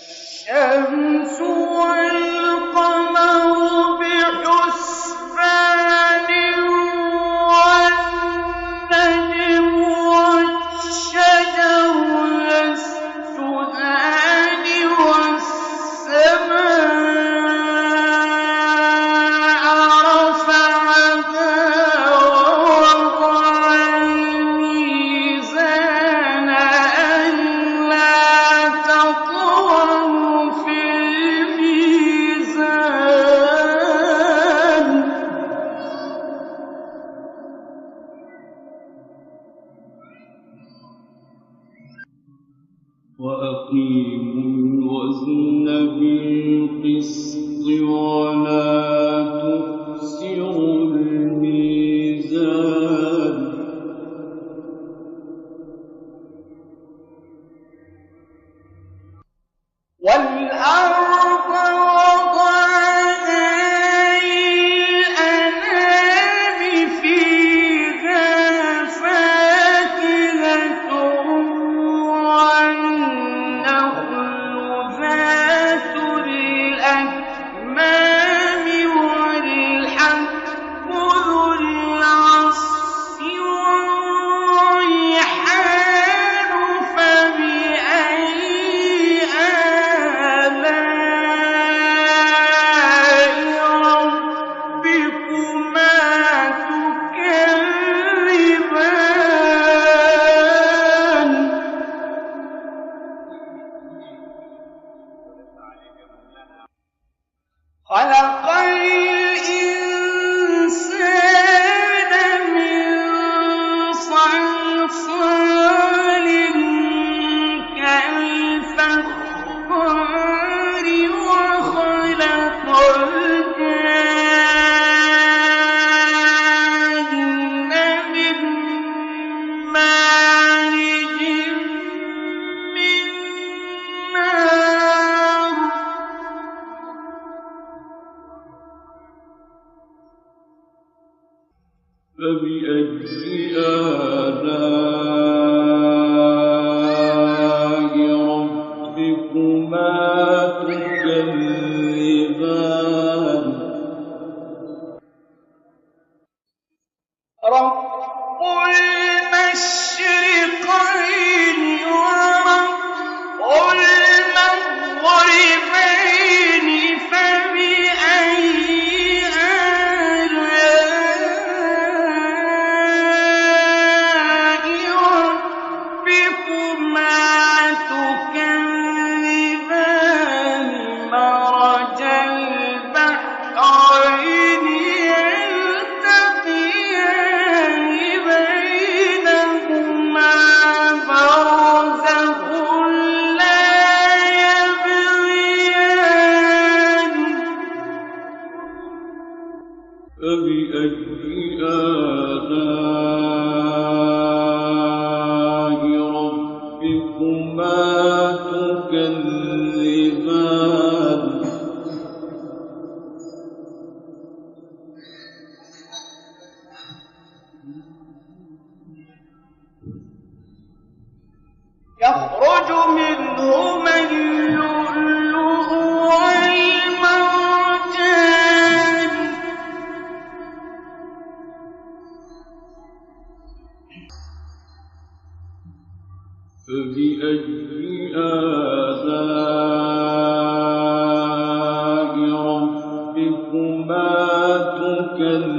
الشمس والقمر بحسبان والنجم والشجر يسجدان والسماء رفعها ووضع الميزان ألا تطغوا في الميزان وأقيموا الوزن بالقسط ولا تخسروا الميزان والأرض وضعها للأنام فيها فاكهة والنخل ذات الأكمام والحب ذو العصف والريحان فبأي آلاء ربكما تكذبان خلق الإنسان من صلصال كالفخار وخلق الجان من مارج من نار فبأي آلاء ربكما تكذبان رب المشرقين ورب المغربين فبأي آلاء ربكما تكذبان مرج البحرين يلتقيان بينهما برزخ لا يبغيان فبأي آلاء ربكما تكذبان يخرج منهما اللؤلؤ والمرجان فبأي آلاء ربكما تكذبان